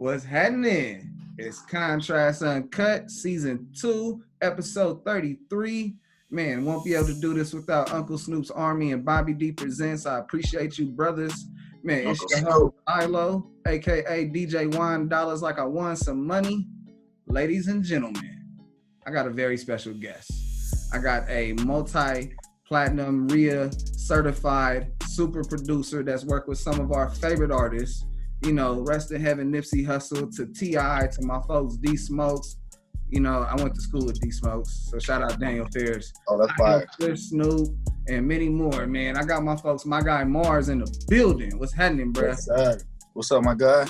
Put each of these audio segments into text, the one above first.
What's happening? It's Contrast Uncut, Season 2, Episode 33. Man, won't be able to do this without Uncle Snoop's Army and Bobby D Presents. I appreciate you, brothers. Man, it's your host, Zylo, a.k.a. DJ Wine Dollars Like I Won Some Money. Ladies and gentlemen, I got a very special guest. I got a multi-platinum RIA certified super producer that's worked with some of our favorite artists. You know, rest in heaven, Nipsey Hussle, to T.I., to my folks, D Smokes. You know, I went to school with D Smokes, so shout out Daniel Fierce. Oh, that's fire. Snoop, and many more, man. I got my folks, MYGUYMARS in the building. What's happening, bro? Yes, sir. What's up, my guy?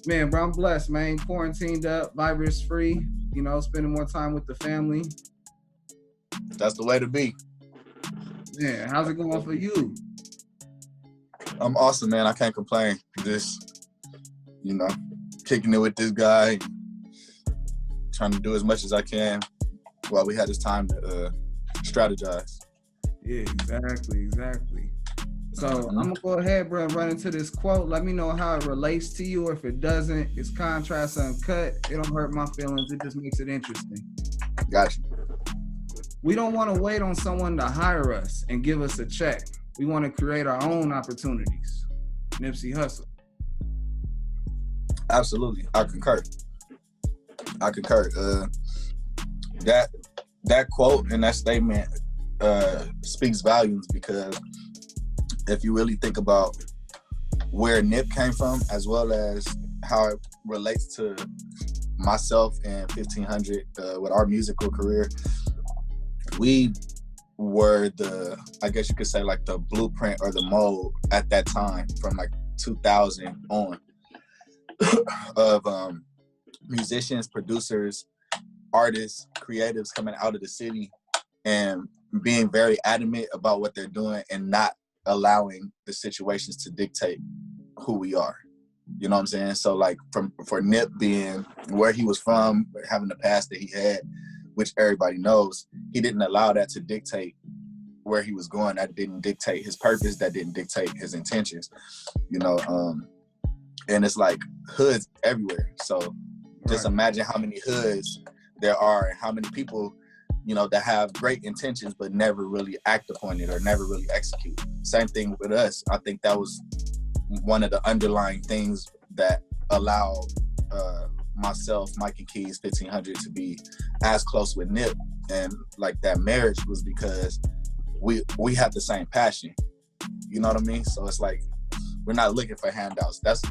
Man, bro, I'm blessed, man. Quarantined up, virus free, you know, spending more time with the family. That's the way to be. Yeah, how's it going for you? I'm awesome, man. I can't complain. Just, you know, kicking it with this guy, trying to do as much as I can while we had this time to strategize. Yeah, exactly. So I'm gonna go ahead, bro, and run into this quote. Let me know how it relates to you, or if it doesn't. It's Contrast Uncut. It don't hurt my feelings. It just makes it interesting. Gotcha. We don't want to wait on someone to hire us and give us a check. We want to create our own opportunities. Nipsey Hussle. Absolutely, I concur. That quote and that statement speaks volumes, because if you really think about where Nip came from, as well as how it relates to myself and 1500 with our musical career, we were the, I guess you could say, like the blueprint or the mold at that time, from like 2000 on, of musicians, producers, artists, creatives coming out of the city and being very adamant about what they're doing and not allowing the situations to dictate who we are. You know what I'm saying? So like for Nip being where he was from, having the past that he had, which everybody knows, he didn't allow that to dictate where he was going. That didn't dictate his purpose. That didn't dictate his intentions, you know? And it's like hoods everywhere. So just imagine how many hoods there are and how many people, you know, that have great intentions but never really act upon it or never really execute. Same thing with us. I think that was one of the underlying things that allowed myself, Mike and Keys, 1500 to be as close with Nip, and like that marriage was because we have the same passion. You know what I mean? So it's like we're not looking for handouts. That's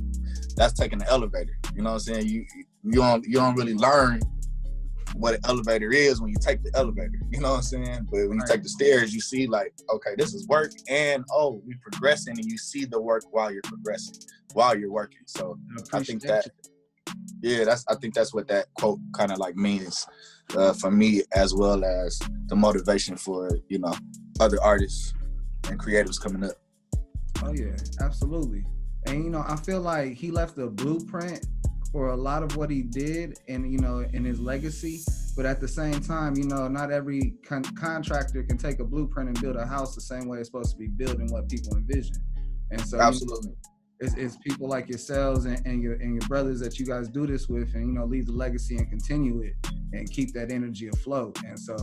taking the elevator. You know what I'm saying? You don't really learn what an elevator is when you take the elevator. You know what I'm saying? But when you take the stairs, you see like, okay, this is work, and oh, we're progressing, and you see the work while you're progressing, while you're working. So I think that. Yeah, I think that's what that quote kind of like means for me, as well as the motivation for, you know, other artists and creatives coming up. Oh yeah, absolutely. And you know, I feel like he left a blueprint for a lot of what he did, and you know, in his legacy. But at the same time, you know, not every contractor can take a blueprint and build a house the same way it's supposed to be built and what people envision. And so, absolutely. You know, it's people like yourselves and your brothers that you guys do this with, and you know, leave the legacy and continue it and keep that energy afloat. And so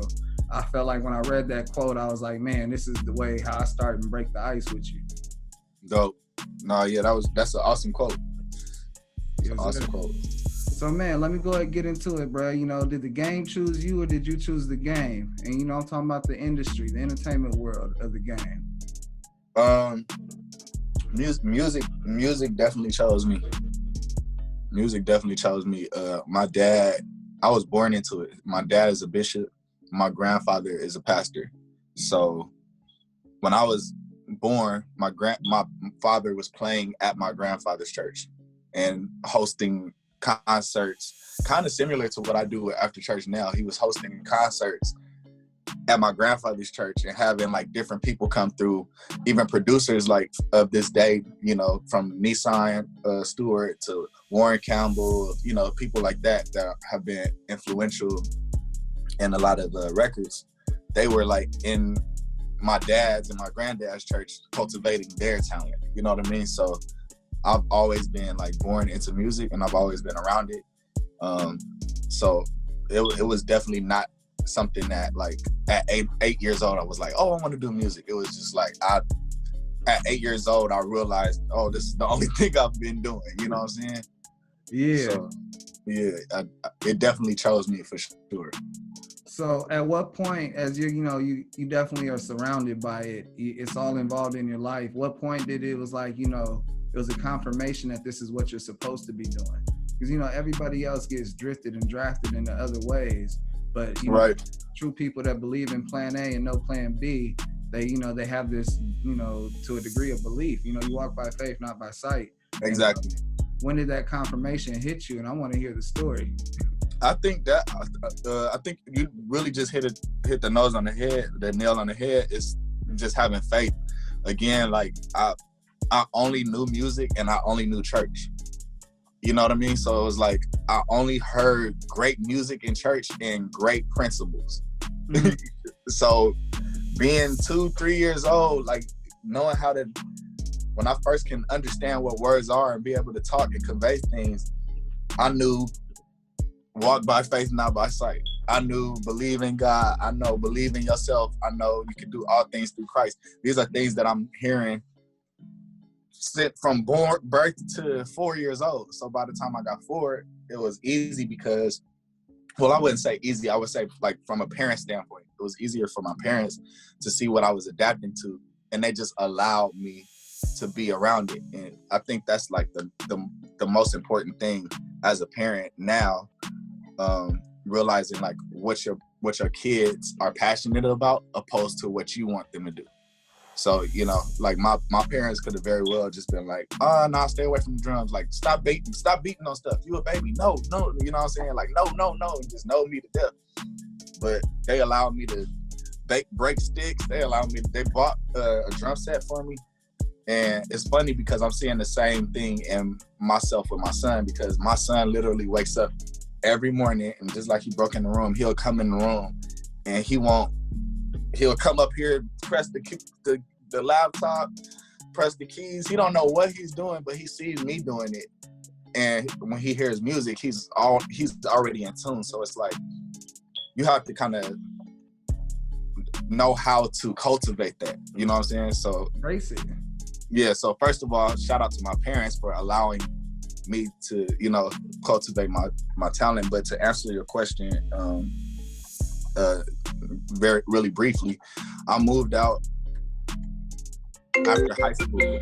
I felt like when I read that quote, I was like, man, this is the way how I start and break the ice with you. Dope. No, yeah, that's an awesome quote. It's an awesome quote. So man, let me go ahead and get into it, bro. You know, did the game choose you or did you choose the game? And you know, I'm talking about the industry, the entertainment world of the game. Music definitely chose me. Music definitely chose me. My dad, I was born into it. My dad is a bishop. My grandfather is a pastor. So when I was born, my father was playing at my grandfather's church and hosting concerts, kind of similar to what I do after church now. He was hosting concerts at my grandfather's church and having like different people come through, even producers like of this day, you know, from Nissan Stewart to Warren Campbell, you know, people like that have been influential in a lot of records. They were like in my dad's and my granddad's church cultivating their talent, you know what I mean? So I've always been like born into music, and I've always been around it. So it was definitely not something that like at 8 years old I was like, oh, I want to do music. It was just like at 8 years old I realized, oh, this is the only thing I've been doing. You know what I'm saying? Yeah. So, yeah, it definitely chose me for sure. So at what point, as you definitely are surrounded by it, it's all involved in your life. What point did it was like, it was a confirmation that this is what you're supposed to be doing? Because, everybody else gets drifted and drafted into other ways. But, right. True people that believe in plan A and no plan B, they have this, to a degree of belief. You walk by faith, not by sight. Exactly. And, when did that confirmation hit you? And I want to hear the story. I think you really just hit the nail on the head. Is just having faith. Again, like I only knew music and I only knew church. You know what I mean? So it was like I only heard great music in church and great principles. Mm-hmm. So being 2-3 years old, like knowing how to, when I first can understand what words are and be able to talk and convey things, I knew walk by faith, not by sight. I knew believe in God. I know believe in yourself. I know you can do all things through Christ. These are things that I'm hearing from birth to 4 years old. So by the time I got 4, it was easy because, well, I wouldn't say easy. I would say like from a parent standpoint, it was easier for my parents to see what I was adapting to, and they just allowed me to be around it. And I think that's like the most important thing as a parent now, realizing like what your kids are passionate about opposed to what you want them to do. So, like my parents could have very well just been like, oh, no, stay away from the drums. Like, stop beating on stuff. You a baby. No. You know what I'm saying? Like, no. And just know me to death. But they allowed me to break sticks. They bought a drum set for me. And it's funny because I'm seeing the same thing in myself with my son, because my son literally wakes up every morning and just like he broke in the room, he'll come in the room and he'll come up here, press the laptop, press the keys. He don't know what he's doing, but he sees me doing it. And when he hears music, he's already in tune. So it's like, you have to kind of know how to cultivate that. You know what I'm saying? So embrace it. Yeah. So first of all, shout out to my parents for allowing me to, cultivate my talent. But to answer your question, really briefly, I moved out after high school.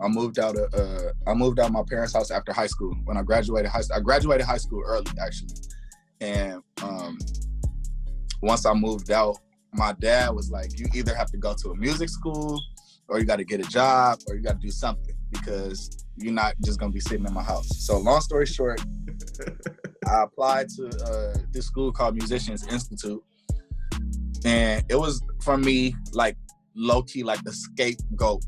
I moved out of my parents' house after high school. When I graduated high school, I graduated high school early actually, and once I moved out, my dad was like, "You either have to go to a music school, or you got to get a job, or you got to do something, because you're not just gonna be sitting in my house." So long story short, I applied to this school called Musicians Institute, and it was for me like low key like the scapegoat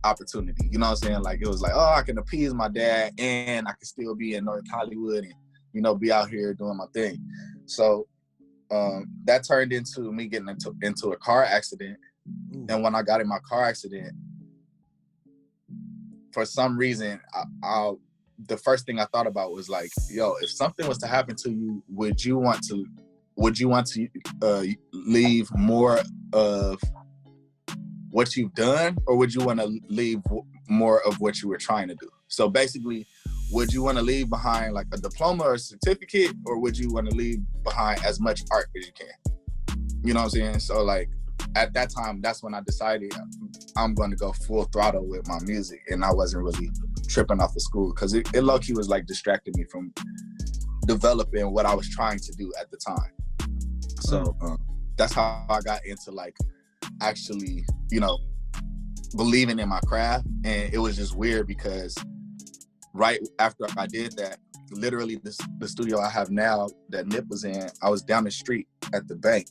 opportunity. You know what I'm saying? Like it was like, oh, I can appease my dad and I can still be in North Hollywood and be out here doing my thing. So that turned into me getting into a car accident. And when I got in my car accident, for some reason, the first thing I thought about was like, yo, if something was to happen to you, would you want to leave more of what you've done, or would you want to leave more of what you were trying to do? So basically, would you want to leave behind like a diploma or a certificate, or would you want to leave behind as much art as you can? You know what I'm saying? So like at that time, that's when I decided I'm going to go full throttle with my music, and I wasn't really tripping off of school, because it low-key was like distracting me from developing what I was trying to do at the time. So that's how I got into like actually, believing in my craft. And it was just weird because right after I did that, literally the studio I have now that Nip was in, I was down the street at the bank,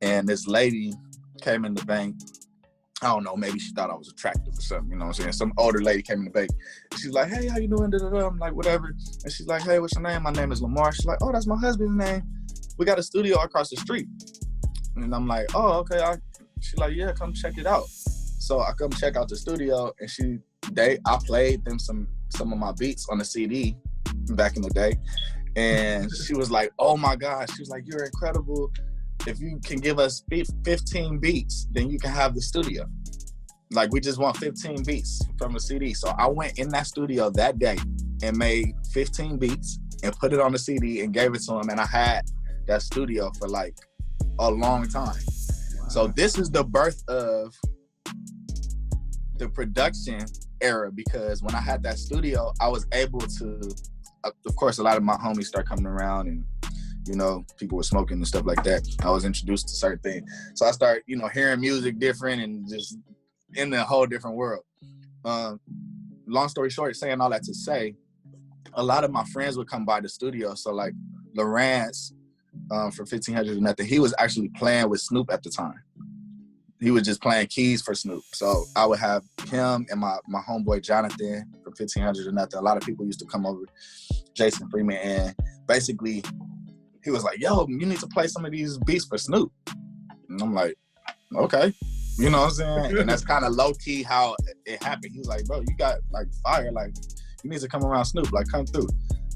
and this lady came in the bank. I don't know, maybe she thought I was attractive or something, you know what I'm saying? Some older lady came in the bank, and she's like, "Hey, how you doing?" I'm like, "Whatever." And she's like, "Hey, what's your name?" "My name is Lamar." She's like, "Oh, that's my husband's name. We got a studio across the street." And I'm like, "Oh, okay." She's like, "Yeah, come check it out." So I come check out the studio, and I played them some of my beats on the CD back in the day, and she was like, "Oh my gosh!" She was like, "You're incredible. If you can give us 15 beats, then you can have the studio. Like, we just want 15 beats from the CD." So I went in that studio that day and made 15 beats and put it on the CD and gave it to him, and I had that studio for like a long time. Wow. So this is the birth of the production era, because when I had that studio, I was able to, of course, a lot of my homies start coming around, and people were smoking and stuff like that. I was introduced to certain things. So I started, hearing music different and just in a whole different world. Long story short, saying all that to say, a lot of my friends would come by the studio. So like Lawrence from 1500 or Nothin, he was actually playing with Snoop at the time. He was just playing keys for Snoop. So I would have him and my homeboy Jonathan from 1500 or Nothin. A lot of people used to come over, Jason Freeman, and basically he was like, "Yo, you need to play some of these beats for Snoop." And I'm like, "Okay." You know what I'm saying? And that's kind of low-key how it happened. He was like, "Bro, you got like fire, like you need to come around Snoop, like come through."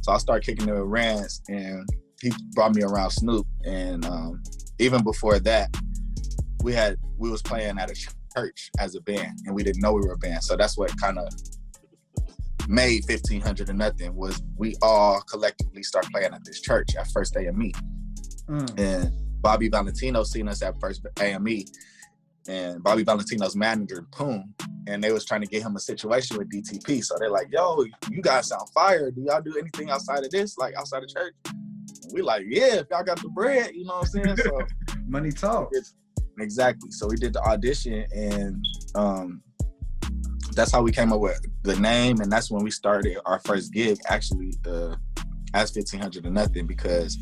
So I started kicking it with Rance, and he brought me around Snoop. And even before that, we was playing at a church as a band, and we didn't know we were a band. So that's what kind of made 1500 or Nothin, was we all collectively start playing at this church at First AME. And Bobby Valentino seen us at First AME, and Bobby Valentino's manager, Poon, and they was trying to get him a situation with DTP. So they're like, "Yo, you guys sound fire. Do y'all do anything outside of this, like outside of church?" And we like, "Yeah, if y'all got the bread," you know what I'm saying? So money talks. Exactly. So we did the audition, and that's how we came up with the name, and that's when we started our first gig, actually, as 1500 or Nothin, because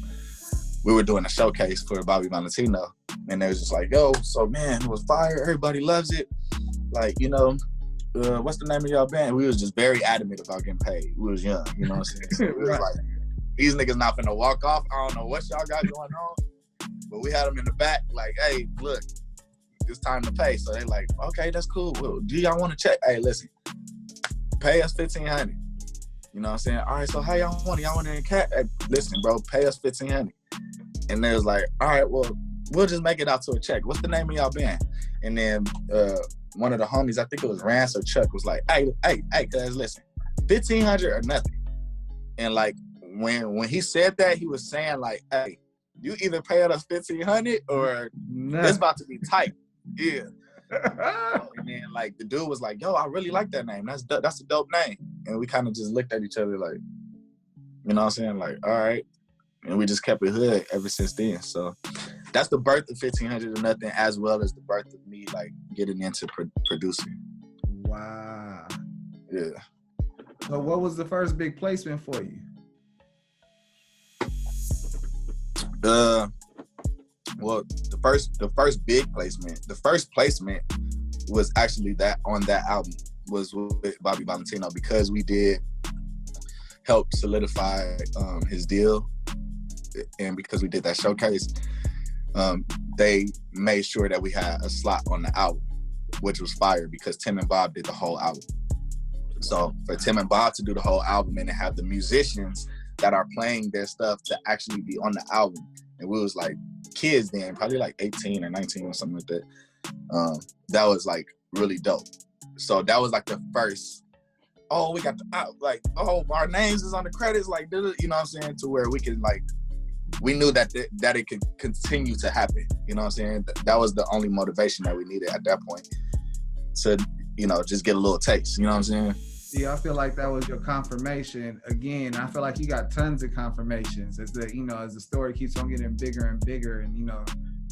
we were doing a showcase for Bobby Valentino, and they was just like, "Yo, so man, it was fire. Everybody loves it. Like, what's the name of y'all band?" We was just very adamant about getting paid. We was young, you know what I'm saying? So we was like, these niggas not finna walk off. I don't know what y'all got going on, but we had them in the back, like, "Hey, look, it's time to pay." So they like, "Okay, that's cool. Well, do y'all want to check? Hey, listen, pay us 1500. You know what I'm saying? All right, so how y'all want it? Y'all want it in cash? Hey, listen, bro, pay us 1500. And they was like, "All right, well, we'll just make it out to a check. What's the name of y'all band?" And then one of the homies, I think it was Rance or Chuck, was like, hey, cuz listen, 1500 or Nothin. And like when he said that, he was saying like, "Hey, you either pay us 1500 or it's about to be tight." Yeah. And then like the dude was like, "Yo, I really like that name. That's a dope name." And we kind of just looked at each other like, you know what I'm saying? Like, all right. And we just kept it hood ever since then. So that's the birth of 1500 or Nothin, as well as the birth of me like getting into producing. Wow. Yeah. So what was the first big placement for you? Well, the first big placement, the first placement was actually that on that album was with Bobby Valentino, because we did help solidify his deal, and because we did that showcase, they made sure that we had a slot on the album, which was fire, because Tim and Bob did the whole album. So for Tim and Bob to do the whole album and to have the musicians that are playing their stuff to actually be on the album, and we was like kids then, probably like 18 or 19 or something like that. That was like really dope. So that was like the first, oh, we got the, like, oh, our names is on the credits, like, you know what I'm saying, to where we could like, we knew that it could continue to happen. You know what I'm saying? That was the only motivation that we needed at that point to, just get a little taste. You know what I'm saying? Yeah, I feel like that was your confirmation. Again, I feel like you got tons of confirmations as the story keeps on getting bigger and bigger, and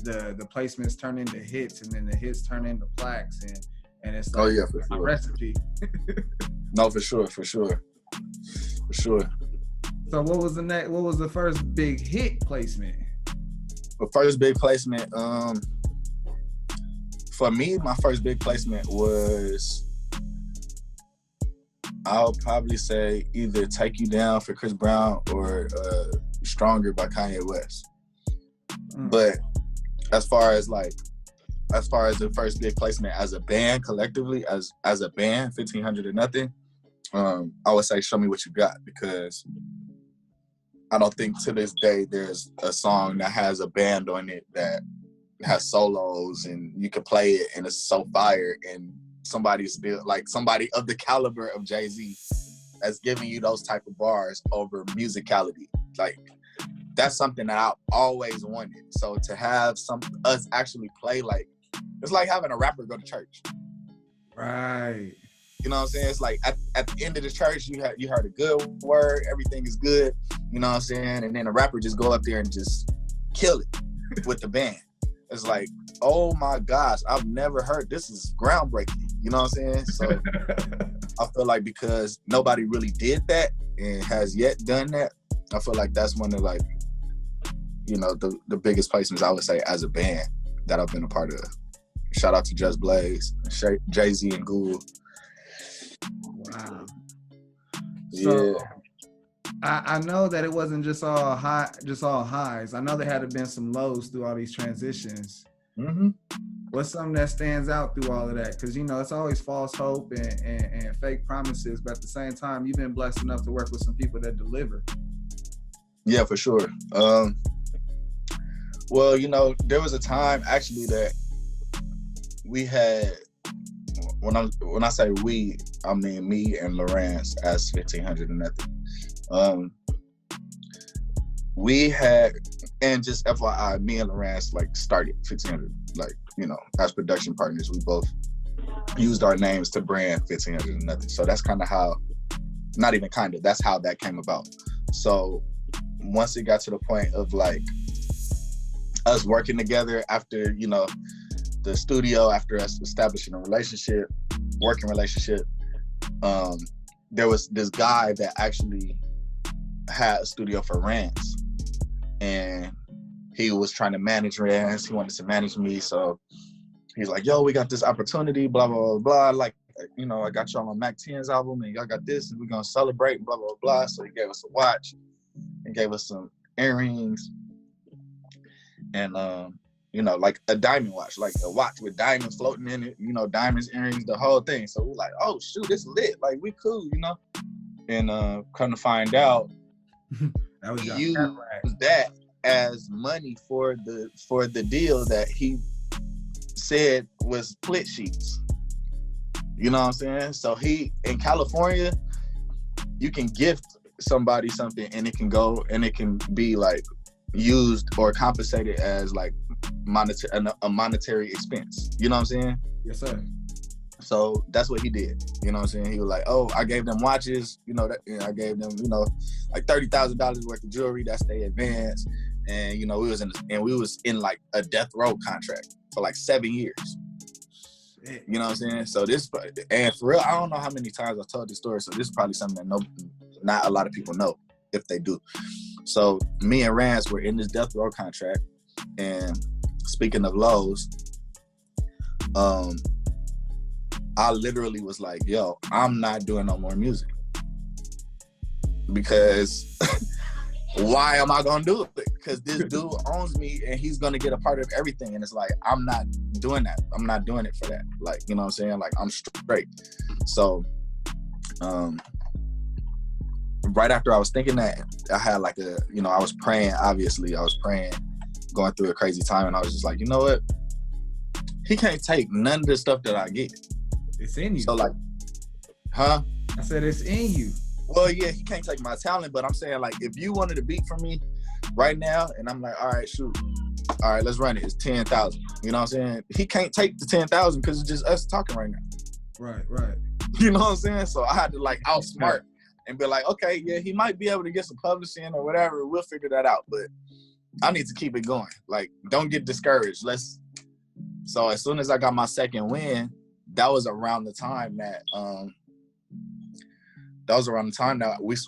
the placements turn into hits, and then the hits turn into plaques, and it's like for sure. A recipe. No, for sure. So what was the first big hit placement? The first big placement, for me, my first big placement was, I'll probably say either Take You Down for Chris Brown or Stronger by Kanye West. But as far as like as far as the first big placement as a band collectively, as a band, 1500 or Nothing, I would say Show Me What You Got, because I don't think to this day there's a song that has a band on it that has solos and you can play it and it's so fire, and somebody still, like somebody of the caliber of Jay-Z that's giving you those type of bars over musicality. Like, that's something that I've always wanted. So to have us actually play, like, it's like having a rapper go to church. Right. You know what I'm saying? It's like at the end of the church, you heard a good word, everything is good, you know what I'm saying? And then a rapper just go up there and just kill it with the band. It's like, oh my gosh, I've never heard, this is groundbreaking, you know what I'm saying? So I feel like because nobody really did that and has yet done that, I feel like that's one of, like, you know, the biggest placements I would say as a band that I've been a part of. Shout out to Just Blaze, Jay-Z and Ghoul. Wow. Yeah. So I know that it wasn't just all highs. I know there had to been some lows through all these transitions. Mm-hmm. What's something that stands out through all of that? Because, you know, it's always false hope and fake promises, but at the same time, you've been blessed enough to work with some people that deliver. Yeah, for sure. Well, you know, there was a time actually that we had, when I say we, I mean me and Lawrence as 1500 and Nothing. We had, and just FYI, me and Lawrence like started 1500, like, you know, as production partners. We both used our names to brand 1500 and Nothing. So that's kind of how, not even kind of, that's how that came about. So once it got to the point of like us working together after, you know, the studio, after us establishing a relationship, working relationship, there was this guy that actually had a studio for Rance, and he was trying to manage Rance. He wanted to manage me, so he's like, yo, we got this opportunity, blah, blah, blah, blah. Like, you know, I got y'all on Mac 10's album, and y'all got this, and we're gonna celebrate, blah, blah, blah. So he gave us a watch and gave us some earrings, and you know, like a diamond watch, like a watch with diamonds floating in it, you know, diamonds, earrings, the whole thing. So we're like, oh shoot, it's lit, like we cool, you know. And come to find out, that was he used that as money for the deal that he said was split sheets. You know what I'm saying? So he, in California, you can gift somebody something and it can go and it can be like used or compensated as like a monetary expense. You know what I'm saying? Yes, sir. So that's what he did. You know what I'm saying? He was like, oh, I gave them watches, you know, I gave them, you know, like $30,000 worth of jewelry. That's their advance. And, you know, we was in like a death row contract for like 7 years. Shit. You know what I'm saying? So this, and for real, I don't know how many times I've told this story. So this is probably something that not a lot of people know, if they do. So me and Rance were in this death row contract. And speaking of lows, I literally was like, yo, I'm not doing no more music. Because why am I gonna do it? Because this dude owns me and he's gonna get a part of everything. And it's like, I'm not doing that. I'm not doing it for that. Like, you know what I'm saying? Like, I'm straight. So, right after I was thinking that, I had like I was praying, obviously. I was praying, going through a crazy time. And I was just like, you know what? He can't take none of the stuff that I get. It's in you. So like, huh? I said it's in you. Well, yeah, he can't take my talent, but I'm saying like, if you wanted a beat from me right now, and I'm like, all right, shoot, all right, let's run it. It's 10,000. You know what I'm saying? He can't take the 10,000 because it's just us talking right now. Right. You know what I'm saying? So I had to like outsmart and be like, okay, yeah, he might be able to get some publishing or whatever. We'll figure that out, but I need to keep it going. Like, don't get discouraged. So as soon as I got my second win, that was around the time that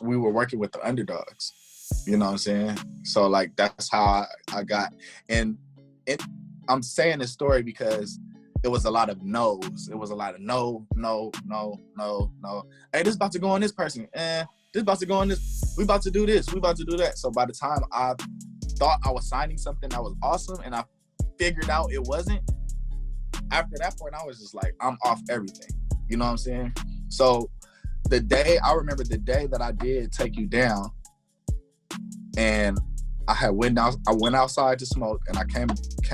we were working with the underdogs. You know what I'm saying? So like, that's how I got. And I'm saying this story because it was a lot of no's. It was a lot of no. Hey, this about to go on this person. This about to go on this. We about to do this. We about to do that. So by the time I thought I was signing something that was awesome and I figured out it wasn't, after that point, I was just like, I'm off everything. You know what I'm saying? So I remember the day that I did take you down, and I went outside to smoke, and I came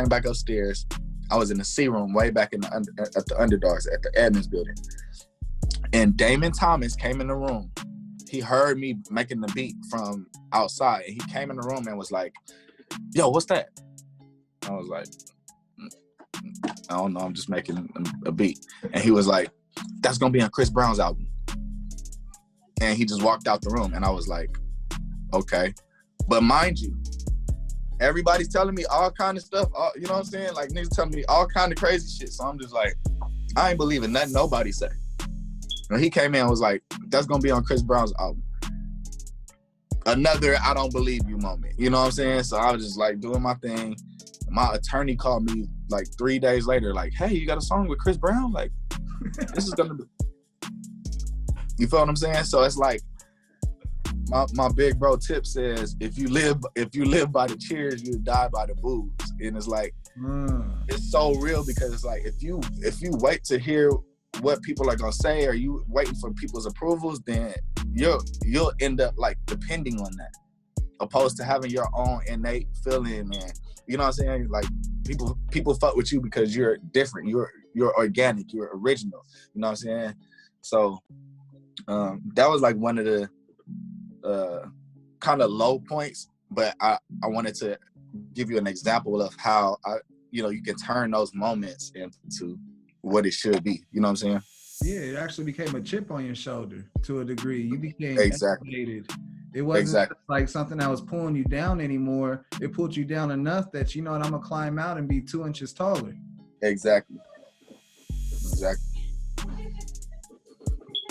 back upstairs. I was in the C room way back at the Underdogs at the admins building. And Damon Thomas came in the room. He heard me making the beat from outside, and he came in the room and was like, yo, what's that? I was like, I don't know, I'm just making a beat. And he was like, that's gonna be on Chris Brown's album. And he just walked out the room, and I was like, okay. But mind you, everybody's telling me all kind of stuff, you know what I'm saying? Like, niggas telling me all kind of crazy shit. So I'm just like, I ain't believing nothing nobody say. And he came in and was like, that's gonna be on Chris Brown's album. Another I don't believe you moment. You know what I'm saying? So I was just like doing my thing. My attorney called me like 3 days later, like, hey, you got a song with Chris Brown? Like, this is gonna be. You feel what I'm saying? So it's like, my big bro Tip says, if you live by the cheers, you die by the boos. And it's like, it's so real, because it's like, if you wait to hear what people are gonna say, or you waiting for people's approvals, then you'll end up like depending on that, opposed to having your own innate feeling. And you know what I'm saying? Like, people fuck with you because you're different, you're organic, you're original. You know what I'm saying? So that was like one of the kind of low points, but I wanted to give you an example of how you can turn those moments into what it should be. You know what I'm saying? Yeah, it actually became a chip on your shoulder to a degree. You became Exactly. educated. It wasn't like something that was pulling you down anymore. It pulled you down enough that, you know what, I'm gonna climb out and be 2 inches taller. Exactly.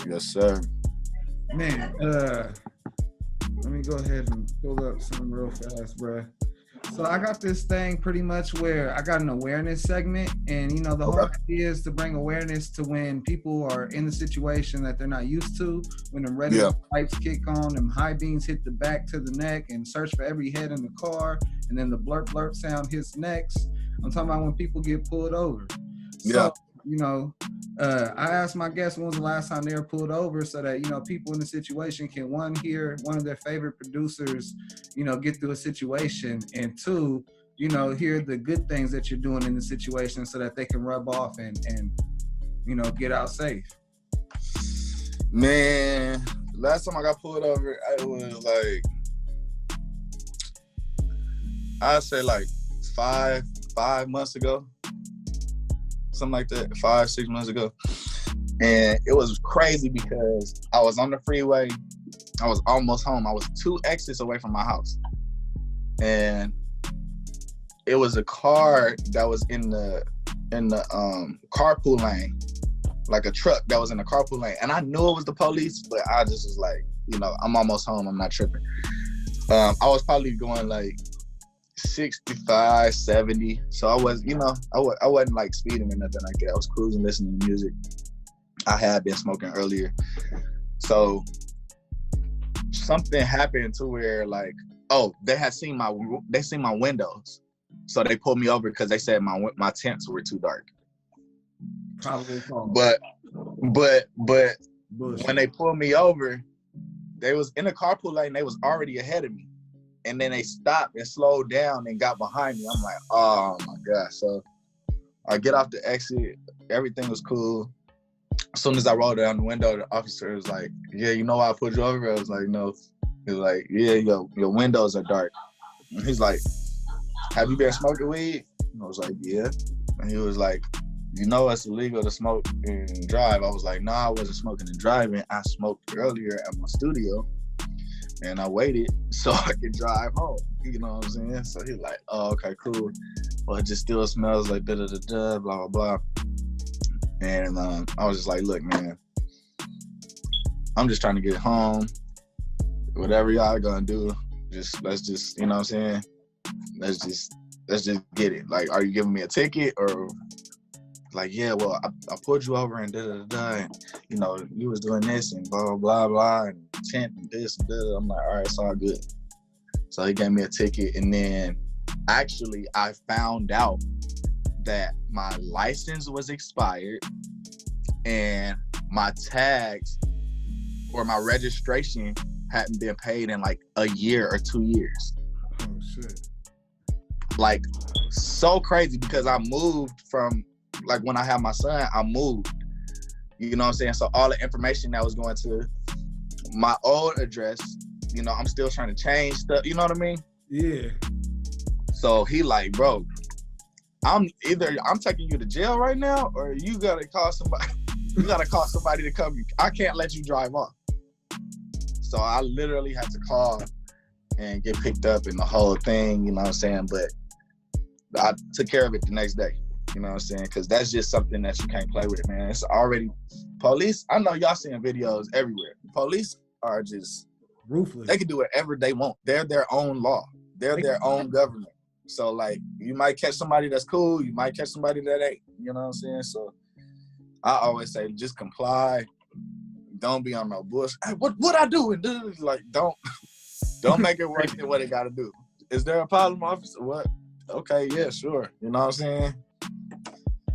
Yes, sir. Man, let me go ahead and pull up something real fast, bruh. So I got this thing pretty much where I got an awareness segment, and the whole idea is to bring awareness to when people are in the situation that they're not used to, when the red pipes kick on, them high beams hit the back to the neck, and search for every head in the car, and then the blurp blurp sound hits next. I'm talking about when people get pulled over. So, I asked my guests when was the last time they were pulled over, so that people in the situation can, one, hear one of their favorite producers get through a situation, and two, hear the good things that you're doing in the situation, so that they can rub off and get out safe. Man, last time I got pulled over, it was like, I'd say like 5 months ago. Something like that, 5-6 months ago. And it was crazy because I was on the freeway. I was almost home. I was 2 exits away from my house. And it was a car that was in the carpool lane, like a truck that was in the carpool lane. And I knew it was the police, but I just was like, I'm almost home, I'm not tripping. I was probably going like 65, 70. So I was, I wasn't like speeding or nothing like that. I was cruising, listening to music. I had been smoking earlier. So something happened to where like, they seen my windows. So they pulled me over because they said my tints were too dark. Probably false. But Bullshit. When they pulled me over, they was in the carpool lane, they was already ahead of me. And then they stopped and slowed down and got behind me. I'm like, oh my gosh. So I get off the exit, everything was cool. As soon as I rolled down the window, the officer was like, yeah, you know why I pulled you over? I was like, no. He was like, yeah, your windows are dark. And he's like, have you been smoking weed? And I was like, yeah. And he was like, you know it's illegal to smoke and drive. I was like, no, I wasn't smoking and driving. I smoked earlier at my studio. And I waited so I could drive home. You know what I'm saying? So he's like, oh, okay, cool. Well, it just still smells like da-da-da-da, blah, blah, blah. And I was just like, look, man, I'm just trying to get home. Whatever y'all gonna do, let's just, you know what I'm saying? Let's just get it. Like, are you giving me a ticket? Or like, yeah, well, I pulled you over and da-da-da-da, and, you was doing this and blah, blah, blah, and tent and this and that. I'm like, all right, it's all good. So he gave me a ticket, and then actually I found out that my license was expired and my tags or my registration hadn't been paid in like a year or 2 years. Oh shit. Like, so crazy, because I moved from, like, when I had my son, I moved. You know what I'm saying? So all the information that was going to my old address, you know, I'm still trying to change stuff. You know what I mean? Yeah. So he like, bro, I'm taking you to jail right now, or you gotta call somebody. You gotta call somebody to come. I can't let you drive off. So I literally had to call and get picked up and the whole thing. You know what I'm saying? But I took care of it the next day. You know what I'm saying? Because that's just something that you can't play with, man. It's already police. I know y'all seeing videos everywhere. Police are just ruthless. They can do whatever they want. They're their own law. They're their own government. So, like, you might catch somebody that's cool. You might catch somebody that ain't. You know what I'm saying? So I always say, just comply. Don't be on no bullshit. Hey, what I do? And like, don't make it worse than what it got to do. Is there a problem, officer? What? Okay, yeah, sure. You know what I'm saying?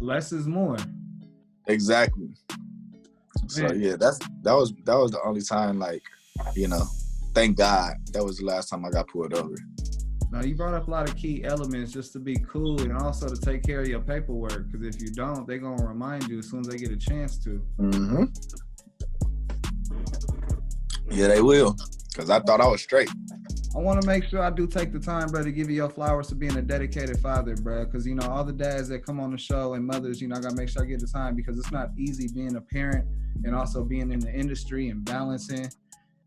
Less is more. Exactly. So yeah, that was the only time, like, you know, thank God that was the last time I got pulled over. Now, you brought up a lot of key elements just to be cool and also to take care of your paperwork, because if you don't, they're going to remind you as soon as they get a chance to. Mm-hmm. Yeah, they will, because I thought I was straight. I want to make sure I do take the time, bro, to give you your flowers to being a dedicated father, bro, because, you know, all the dads that come on the show and mothers, you know, I got to make sure I get the time, because it's not easy being a parent and also being in the industry and balancing.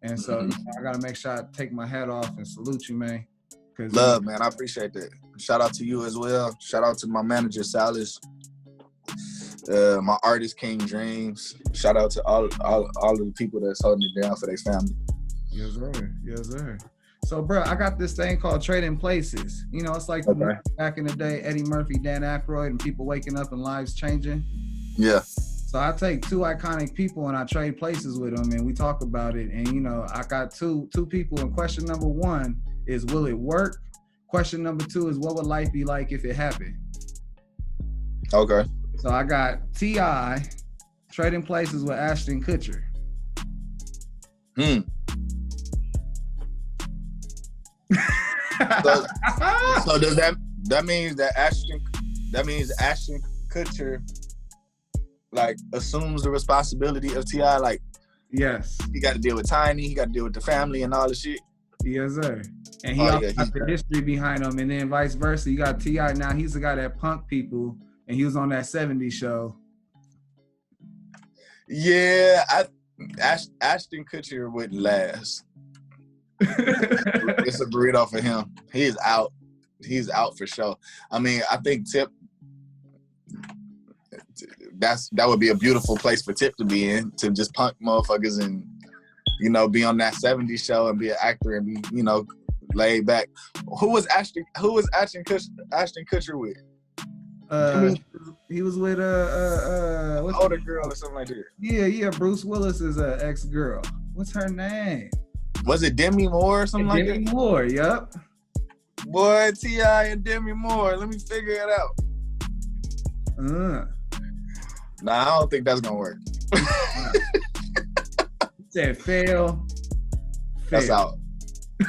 And so you know, I got to make sure I take my hat off and salute you, man. Love, man. I appreciate that. Shout out to you as well. Shout out to my manager, Salas. My artist, King Dreams. Shout out to all of the people that's holding it down for their family. Yes, sir. Yes, sir. So, bro, I got this thing called Trading Places. You know, it's like back in the day, Eddie Murphy, Dan Aykroyd, and people waking up and lives changing. Yeah. So I take two iconic people and I trade places with them, and we talk about it. And, you know, I got two people. And question number one is, will it work? Question number two is, what would life be like if it happened? Okay. So I got T.I. trading places with Ashton Kutcher. So does that means that Ashton Kutcher like assumes the responsibility of T.I. Like, yes, he got to deal with Tiny, he got to deal with the family and all the shit. Yes, sir. And he also got the history behind him, and then vice versa. You got T.I. now; he's the guy that punked people, and he was on that '70s show. Yeah, Ashton Kutcher wouldn't last. It's a burrito for him. He's out. He's out for sure. I mean, I think Tip. That would be a beautiful place for Tip to be in, to just punk motherfuckers and, you know, be on that '70s show and be an actor and be, you know, laid back. Who was Ashton Kutcher with? He was with what's older girl or something like that. Yeah. Bruce Willis's ex-girl. What's her name? Was it Demi Moore or something like that? Demi Moore, yep. Boy, T.I. and Demi Moore. Let me figure it out. Nah, I don't think that's gonna work. Said fail. That's out.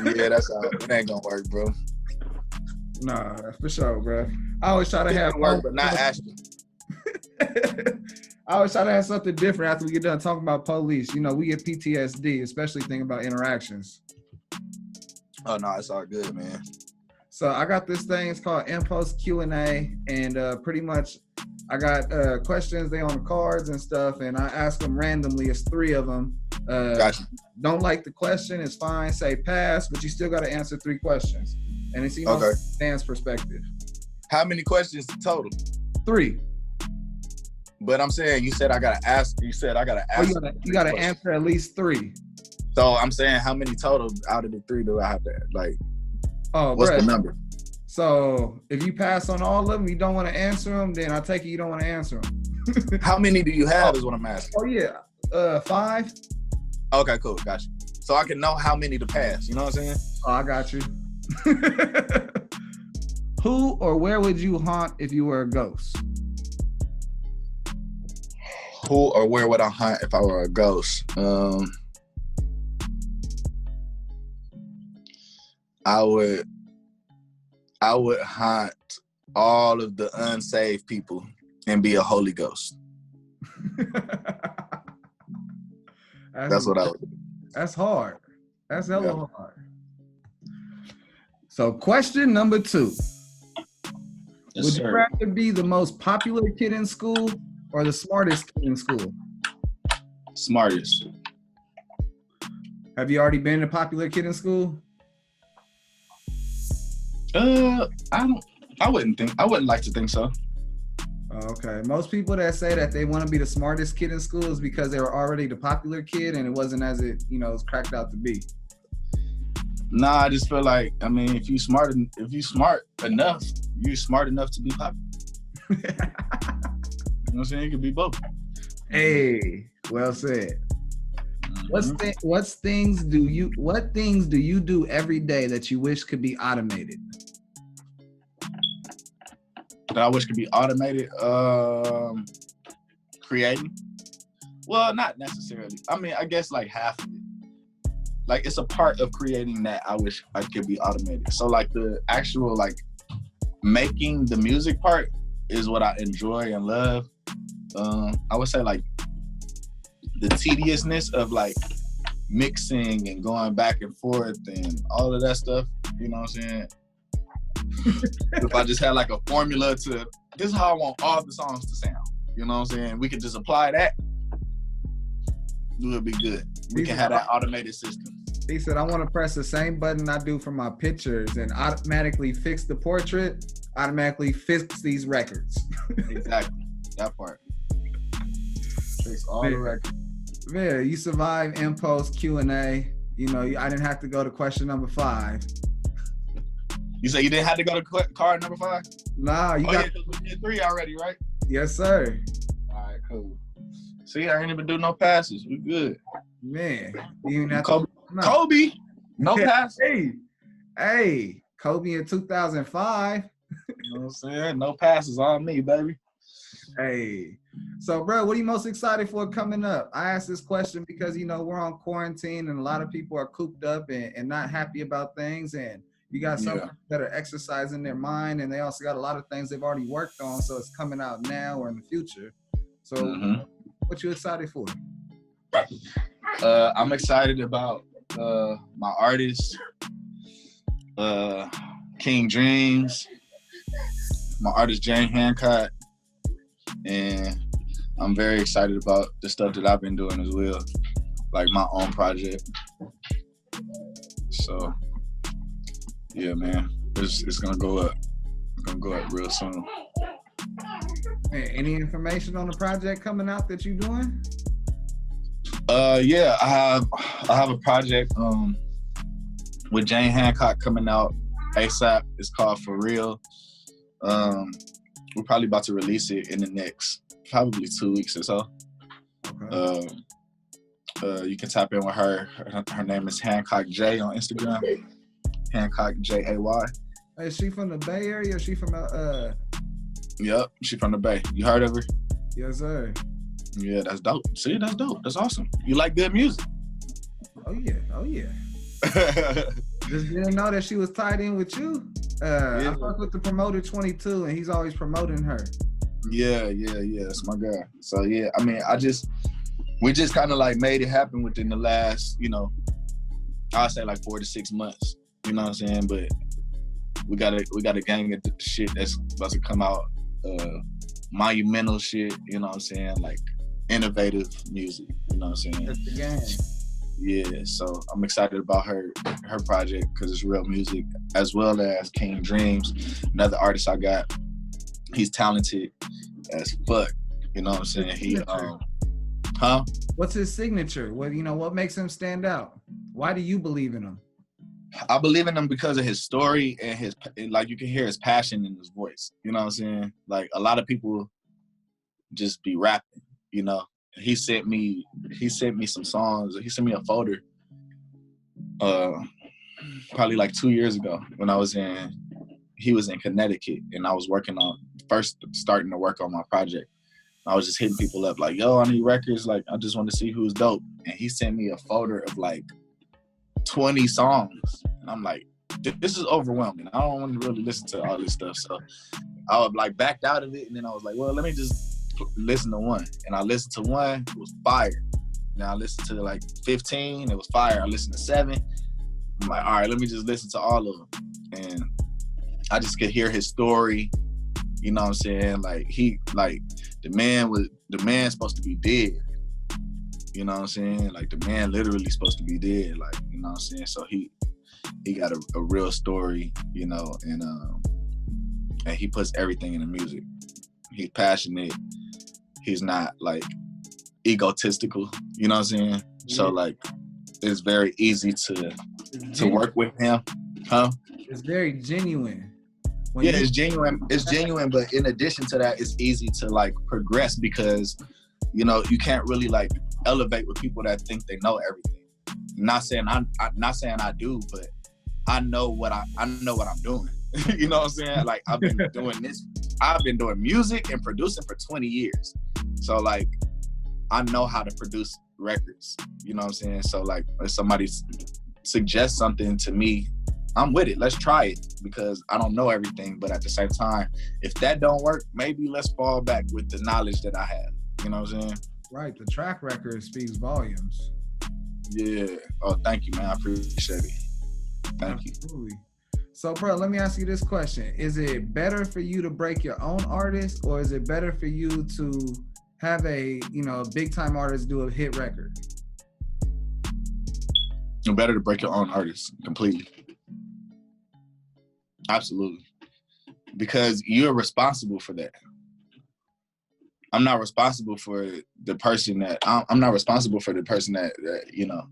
Yeah, that's out. It ain't gonna work, bro. Nah, for sure, bro. I always try to have work, but not Ashton. I always try to have something different after we get done talking about police. You know, we get PTSD, especially thinking about interactions. Oh no, it's all good, man. So I got this thing. It's called Impulse Q&A, and pretty much I got questions. They on the cards and stuff, and I ask them randomly. It's 3 of them. Gotcha. Don't like the question, it's fine. Say pass, but you still got to answer 3 questions. And it's Dan's perspective. How many questions total? 3. But I'm saying, you said I gotta ask. You said I gotta ask. You gotta answer at least 3. So I'm saying, how many total out of the 3 do I have to, like? Oh, what's the number? So if you pass on all of them, you don't want to answer them, then I take it you don't want to answer them. How many do you have is what I'm asking. Oh yeah, 5. Okay, cool, gotcha. So I can know how many to pass. You know what I'm saying? Oh, I got you. Who or where would you haunt if you were a ghost? Who or where would I hunt if I were a ghost? I would haunt all of the unsaved people and be a Holy Ghost. That's what I would do. That's hard. That's hella hard. So question number 2. Yes, would sir. you rather be the most popular kid in school or the smartest kid in school? Smartest. Have you already been a popular kid in school? I wouldn't like to think so. Okay. Most people that say that they want to be the smartest kid in school is because they were already the popular kid and it wasn't as it, was cracked out to be. Nah, I just feel like, I mean, if you smart enough, you're smart enough to be popular. You know what I'm saying? It could be both. Hey, well said. What things do you do every day that you wish could be automated? That I wish could be automated. Creating. Well, not necessarily. I mean, I guess like half of it. Like it's a part of creating that I wish I could be automated. So like the actual like making the music part is what I enjoy and love. I would say like the tediousness of like mixing and going back and forth and all of that stuff, you know what I'm saying? If I just had like a formula to, this is how I want all the songs to sound, you know what I'm saying? We could just apply that, it would be good. We can have that automated system. He said, I want to press the same button I do for my pictures and automatically fix the portrait, automatically fix these records. Exactly, that part. Fix all the records. Man, you survived in-post Q&A. I didn't have to go to question number 5. You say you didn't have to go to card number 5? Nah, you got... Yeah, we did 3 already, right? Yes, sir. All right, cool. See, I ain't even do no passes. We good. Man, you didn't have Kobe, no passes. Hey, Kobe in 2005. You know what I'm saying? No passes on me, baby. Hey, so bro, what are you most excited for coming up? I asked this question because we're on quarantine and a lot of people are cooped up and not happy about things, and you got some that are exercising their mind, and they also got a lot of things they've already worked on, so it's coming out now or in the future. So what you excited for? I'm excited about my artist, King Dreams, my artist Jane Hancock, and I'm very excited about the stuff that I've been doing as well, like my own project. So yeah, man, it's gonna go up. It's gonna go up real soon. Hey, any information on the project coming out that you're doing? Yeah, I have a project with Jane Hancock coming out ASAP. It's called For Real. We're probably about to release it in the next probably 2 weeks or so. Okay. You can tap in with her. Her name is Hancock J on Instagram. Hancock Jay. Is she from the Bay Area? Or is she from Yep, she from the Bay. You heard of her? Yes, sir. Yeah, that's dope. See, that's dope. That's awesome. You like good music? Oh yeah. Just didn't know that she was tied in with you. I fuck with the promoter 22, and he's always promoting her. Yeah. That's my guy. So yeah, I mean, we just kind of like made it happen within the last, I'll say like 4 to 6 months. You know what I'm saying? But we got a gang of shit that's about to come out. Monumental shit. You know what I'm saying? Like innovative music. You know what I'm saying? That's the gang. Yeah, so I'm excited about her project because it's real music, as well as King Dreams, another artist I got. He's talented as fuck. You know what I'm saying? He What's his signature? What makes him stand out? Why do you believe in him? I believe in him because of his story and like you can hear his passion in his voice. You know what I'm saying? Like a lot of people just be rapping, He sent me some songs. He sent me a folder probably like 2 years ago when I was in he was in Connecticut, and I was starting to work on my project. I was just hitting people up like, yo, I need records. Like, I just want to see who's dope. And he sent me a folder of like 20 songs. And I'm like, this is overwhelming. I don't want to really listen to all this stuff. So I was like backed out of it. And then I was like, well, let me just listen to one. And I listened to one, it was fire. Now I listened to like 15, it was fire. I listened to 7. I'm like, all right, let me just listen to all of them. And I just could hear his story. You know what I'm saying? Like the man's supposed to be dead. You know what I'm saying? Like the man literally supposed to be dead. Like, you know what I'm saying? So he got a real story, you know, and he puts everything in the music. He's passionate. He's not like egotistical, you know what I'm saying? Yeah. So like it's very easy to work with him. Huh? It's very genuine. It's genuine. It's genuine, but in addition to that, it's easy to like progress because, you know, you can't really like elevate with people that think they know everything. Not saying I do, but I know what I'm doing. You know what I'm saying? Like I've been doing music and producing for 20 years. So like I know how to produce records. You know what I'm saying? So like if somebody suggests something to me, I'm with it. Let's try it because I don't know everything. But at the same time, if that don't work, maybe let's fall back with the knowledge that I have. You know what I'm saying? Right. The track record speaks volumes. Yeah. Oh, thank you, man. I appreciate it. Thank you. So, bro, let me ask you this question. Is it better for you to break your own artist, or is it better for you to have a, you know, big time artist do a hit record? It's better to break your own artist completely. Absolutely. Because you're responsible for that. I'm not responsible for the person that you know,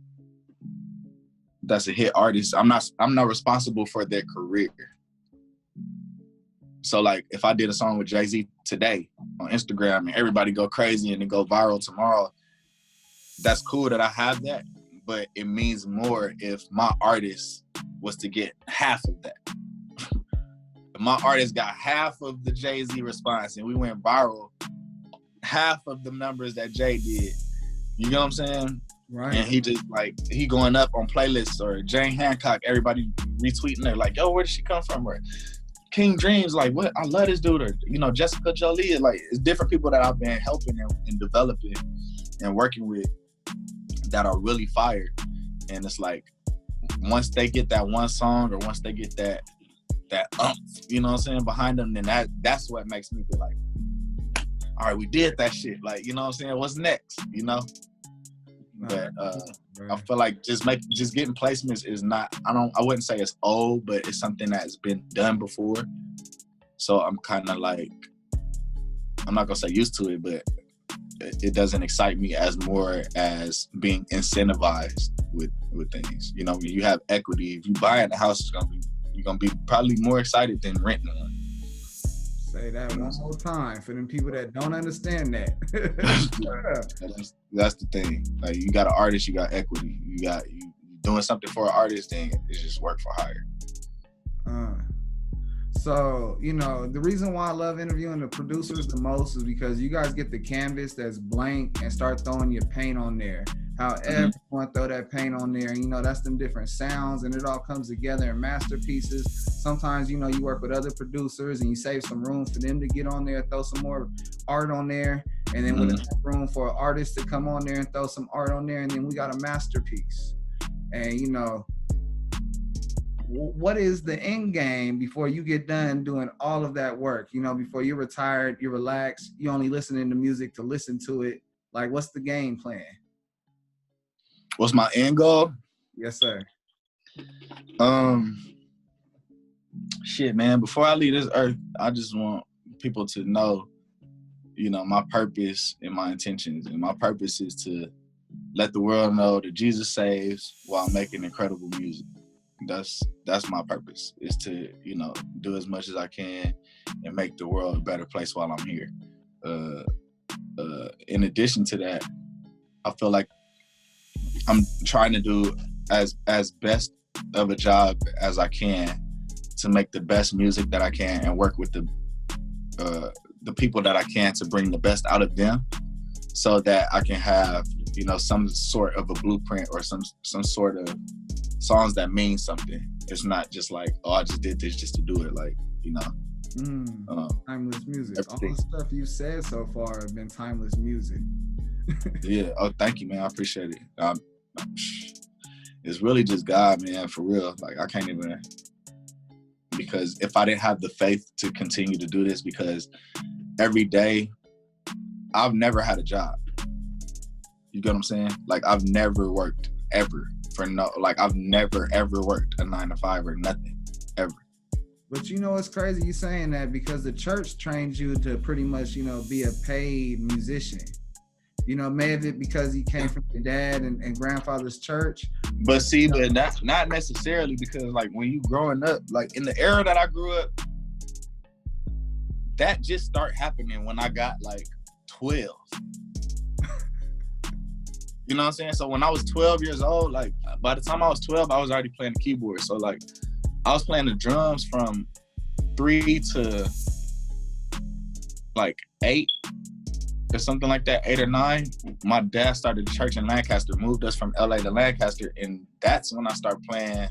that's a hit artist. I'm not responsible for their career. So like if I did a song with Jay-Z today on Instagram and everybody go crazy and it go viral tomorrow, that's cool that I have that, but it means more if my artist was to get half of that. If my artist got half of the Jay-Z response and we went viral, half of the numbers that Jay did, you know what I'm saying? Right. And he just like, he going up on playlists, or Jane Hancock, everybody retweeting her like, yo, where did she come from? Or King Dreams, like, what? I love this dude. Or, you know, Jessica Jolie, like, it's different people that I've been helping and developing and working with that are really fire. And it's like, once they get that one song or once they get that you know what I'm saying, behind them, then that's what makes me feel like, all right, we did that shit. Like, you know what I'm saying? What's next? You know? But I feel like just getting placements is not, I wouldn't say it's old, but it's something that's been done before. So I'm kind of like, I'm not gonna say used to it, but it doesn't excite me as more as being incentivized with things. You know, when you have equity, if you buy a house, you're gonna be probably more excited than renting one. Say that one more time for them people that don't understand that. That's the thing. Like, you got an artist, you got equity. You doing something for an artist, then it's just work for hire. So, you know, the reason why I love interviewing the producers the most is because you guys get the canvas that's blank and start throwing your paint on there. However you want to throw that paint on there, you know, that's them different sounds and it all comes together in masterpieces. Sometimes, you know, you work with other producers and you save some room for them to get on there, throw some more art on there. And then with enough room for an artist to come on there and throw some art on there, and then we got a masterpiece. And, you know, what is the end game before you get done doing all of that work? You know, before you're retired, you're relaxed, you only listening to music to listen to it. Like, what's the game plan? What's my end goal? Yes, sir. Shit, man, before I leave this earth, I just want people to know, you know, my purpose and my intentions. And my purpose is to let the world know that Jesus saves while making incredible music. That's my purpose, is to, you know, do as much as I can and make the world a better place while I'm here. In addition to that, I feel like I'm trying to do as best of a job as I can to make the best music that I can and work with the people that I can to bring the best out of them, so that I can have, you know, some sort of a blueprint or some sort of songs that mean something. It's not just like, oh, I just did this just to do it, like, you know. Timeless music. Everything. All the stuff you've said so far have been timeless music. Yeah. Oh, thank you, man. I appreciate it. It's really just God, man, for real. Like, I can't even, because if I didn't have the faith to continue to do this, because every day, I've never had a job. You get what I'm saying? Like, I've never worked ever I've never ever worked a 9-to-5 or nothing, ever. But you know, it's crazy you saying that, because the church trains you to pretty much, you know, be a paid musician. You know, maybe because he came from your dad and grandfather's church. But see, but not necessarily, because like when you growing up, like in the era that I grew up, that just started happening when I got like 12. You know what I'm saying? So when I was 12 years old, like by the time I was 12, I was already playing the keyboard. So like I was playing the drums from 3 to like 8 or something like that, 8 or 9. My dad started a church in Lancaster, moved us from LA to Lancaster, and that's when I started playing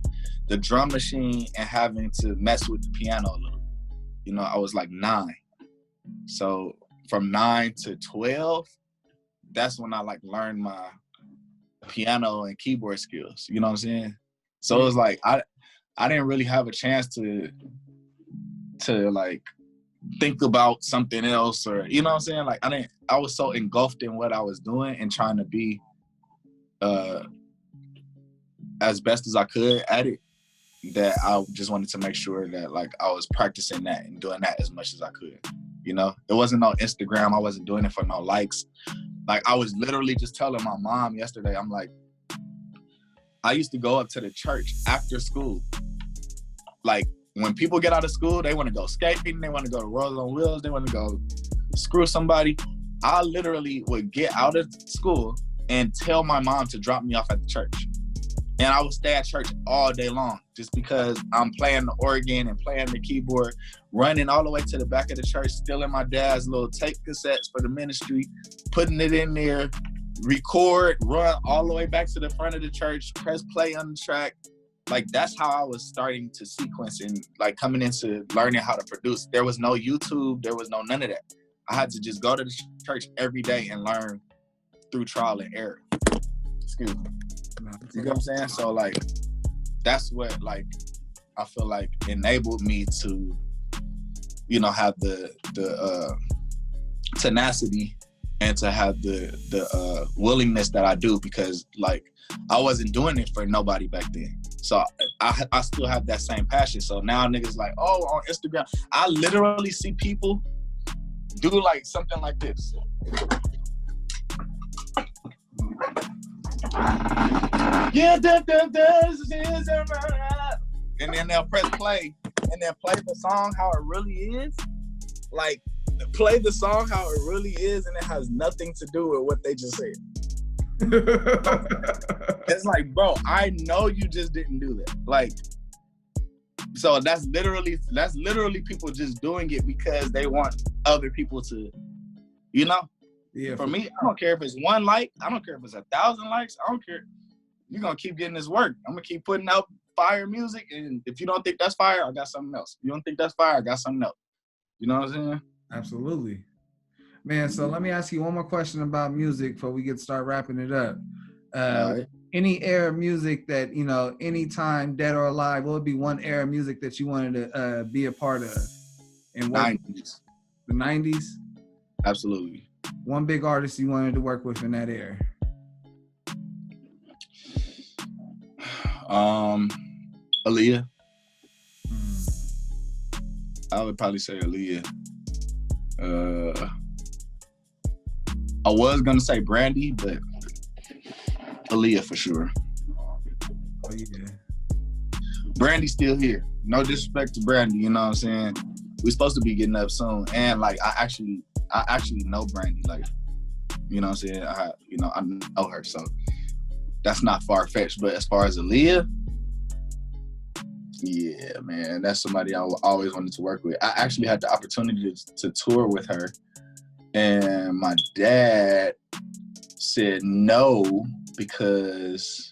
the drum machine and having to mess with the piano a little bit. You know, I was like 9. So from 9 to 12, that's when I like learned my piano and keyboard skills. You know what I'm saying? So it was like I didn't really have a chance to like think about something else, or you know what I'm saying? Like I was so engulfed in what I was doing and trying to be as best as I could at it, that I just wanted to make sure that like I was practicing that and doing that as much as I could. You know, it wasn't no Instagram. I wasn't doing it for no likes. Like I was literally just telling my mom yesterday, I'm like, I used to go up to the church after school. Like when people get out of school, they want to go skating, they want to go to Rolls on Wheels, they want to go screw somebody. I literally would get out of school and tell my mom to drop me off at the church. And I would stay at church all day long just because I'm playing the organ and playing the keyboard, running all the way to the back of the church, stealing my dad's little tape cassettes for the ministry, putting it in there, record, run all the way back to the front of the church, press play on the track. Like that's how I was starting to sequence and like coming into learning how to produce. There was no YouTube, there was no none of that. I had to just go to the church every day and learn through trial and error. Excuse me. You know what I'm saying? So like, that's what like, I feel like enabled me to, you know, have the tenacity and to have the willingness that I do, because like, I wasn't doing it for nobody back then. So I still have that same passion. So now niggas like, oh, on Instagram, I literally see people do like something like this. Yeah, and then they'll press play and then play the song how it really is. Like, play the song how it really is, and it has nothing to do with what they just said. It's like, bro, I know you just didn't do that. Like, so that's literally people just doing it because they want other people to, you know? Yeah. For me, I don't care if it's 1 like, I don't care if it's 1,000 likes, I don't care. You're gonna keep getting this work. I'm gonna keep putting out fire music, and if you don't think that's fire, I got something else. You don't think that's fire, I got something else. You know what I'm saying? Absolutely. Man, so let me ask you one more question about music before we get to start wrapping it up. Right. Any era of music that, you know, anytime, dead or alive, what would be one era of music that you wanted to be a part of? And 90s. The 90s? Absolutely. One big artist you wanted to work with in that era? Aaliyah. I would probably say Aaliyah. I was gonna say Brandy, but Aaliyah for sure. Oh yeah. Brandy's still here. No disrespect to Brandy, you know what I'm saying? We're supposed to be getting up soon, and like I actually know Brandy, like, you know what I'm saying? I know her, so that's not far-fetched. But as far as Aaliyah, Yeah, man, that's somebody I always wanted to work with. I actually had the opportunity to tour with her, and my dad said no because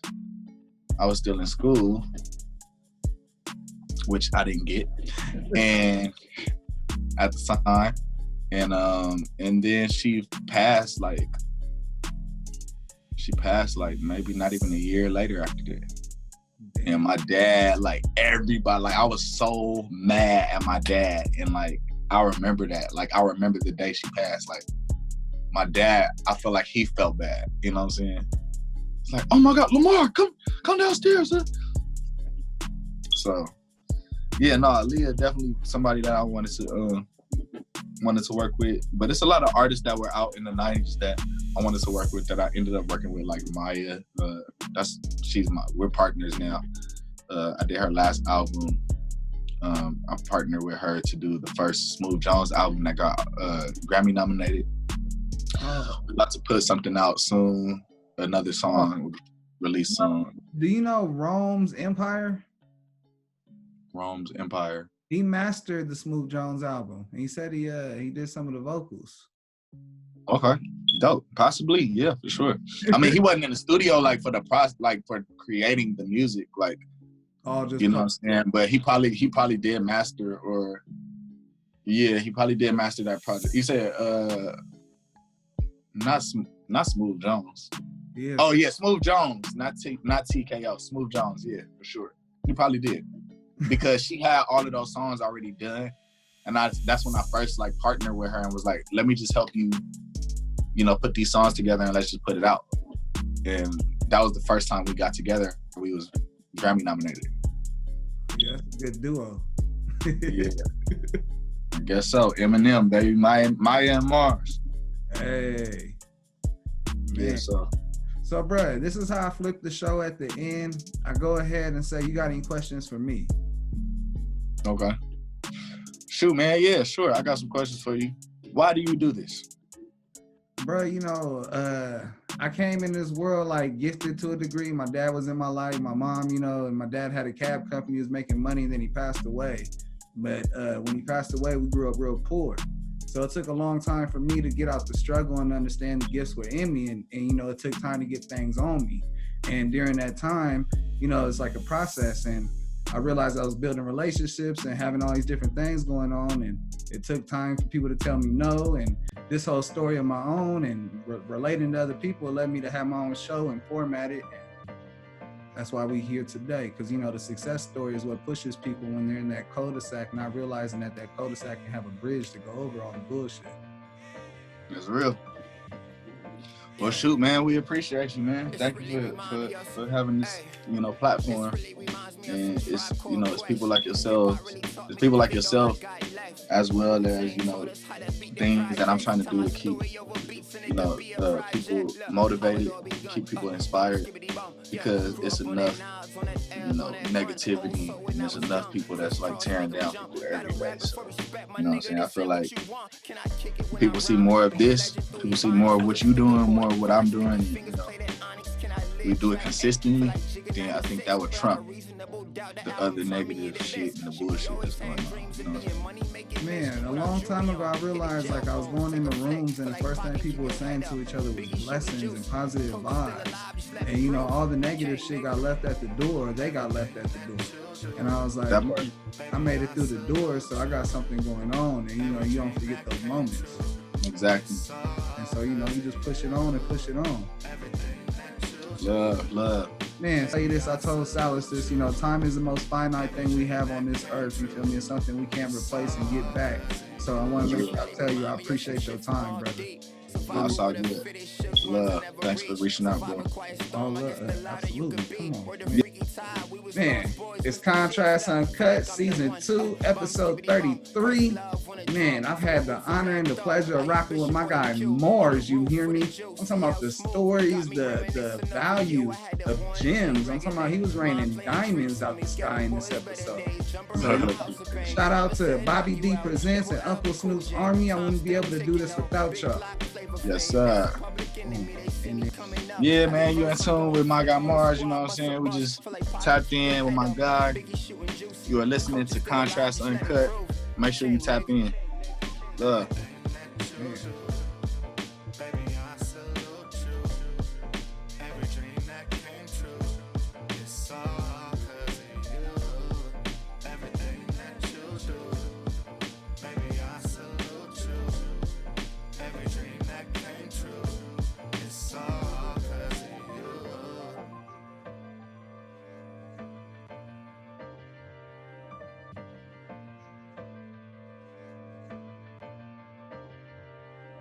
I was still in school, which I didn't get, and at the time, and then she passed like maybe not even a year later after that. And my dad, like everybody, like I was so mad at my dad, and like I remember that, like I remember the day she passed. Like my dad, I feel like he felt bad. You know what I'm saying? It's like, oh my God, Lamar, come downstairs, huh? So yeah, no, Aaliyah definitely somebody that I wanted to work with. But it's a lot of artists that were out in the 90s that I wanted to work with that I ended up working with, like Maya. We're partners now. I did her last album. I partnered with her to do the first Smooth Jones album that got Grammy nominated. We're about to put something out soon. Another song released soon. Do you know Rome's Empire? Rome's Empire. He mastered the Smooth Jones album, and he said he did some of the vocals. Okay, dope. Possibly, yeah, for sure. I mean, he wasn't in the studio like for the process, like for creating the music, like you know what I'm saying. But he probably did master, or yeah, he probably did master that project. He said, not Smooth Jones. Yeah. Oh yeah, Smooth Jones, not TKO. Smooth Jones, yeah, for sure. He probably did. Because she had all of those songs already done, and that's when I first like partnered with her and was like, let me just help you, put these songs together and let's just put it out. And that was the first time we got together. We was Grammy nominated. Yeah, that's a good duo. Yeah, I guess so. Eminem, baby, MYGUYMARS. Hey. Yeah, man. So, bro, this is how I flip the show at the end. I go ahead and say, you got any questions for me? Okay. Shoot, man. Yeah, sure. I got some questions for you. Why do you do this? Bro, I came in this world like gifted to a degree. My dad was in my life, my mom, and my dad had a cab company. He was making money, and then he passed away. But when he passed away, we grew up real poor. So it took a long time for me to get out the struggle and understand the gifts were in me. And it took time to get things on me. And during that time, it's like a process. And I realized I was building relationships and having all these different things going on. And it took time for people to tell me no. And this whole story of my own and relating to other people led me to have my own show and format it. That's why we're here today, because the success story is what pushes people when they're in that cul-de-sac, not realizing that cul-de-sac can have a bridge to go over all the bullshit. That's real. Well, shoot, man, we appreciate you, man. Thank you for having this, platform. And it's, it's people like yourself. It's people like yourself, as well as, things that I'm trying to do to keep, people motivated, keep people inspired, because it's enough, negativity, and there's enough people that's like tearing down people every day. So, you know what I'm saying? I feel like people see more of this, people see more of what you're doing, more of what I'm doing, and, we do it consistently, then I think that would trump the other negative shit and the bullshit that's going on. Man, a long time ago, I realized like I was going into rooms and the first thing people were saying to each other was blessings and positive vibes. And all the negative shit got left at the door, they got left at the door. And I was like, I made it through the door, so I got something going on. And you don't forget those moments. Exactly. And so, you just push it on and push it on. Love. Man, I'll tell you this, I told Salas this, time is the most finite thing we have on this earth, you feel me? It's something we can't replace and get back. So I want to tell you, I appreciate your time, brother. That's all good. Love. Thanks for reaching out, bro. Oh, love. Absolutely. Come on. Man, it's Contrast Uncut, Season 2, Episode 33. Man, I've had the honor and the pleasure of rocking with my guy Mars, you hear me? I'm talking about the stories, the value of gems. I'm talking about he was raining diamonds out the sky in this episode. So, shout out to Bobby D Presents and Uncle Snoop's Army. I wouldn't be able to do this without y'all. Yes, sir. Yeah, man, you in tune with MYGUYMARS, you know what I'm saying? We just tapped in with my guy. You are listening to Contrast Uncut. Make sure you tap in. Love. Yeah.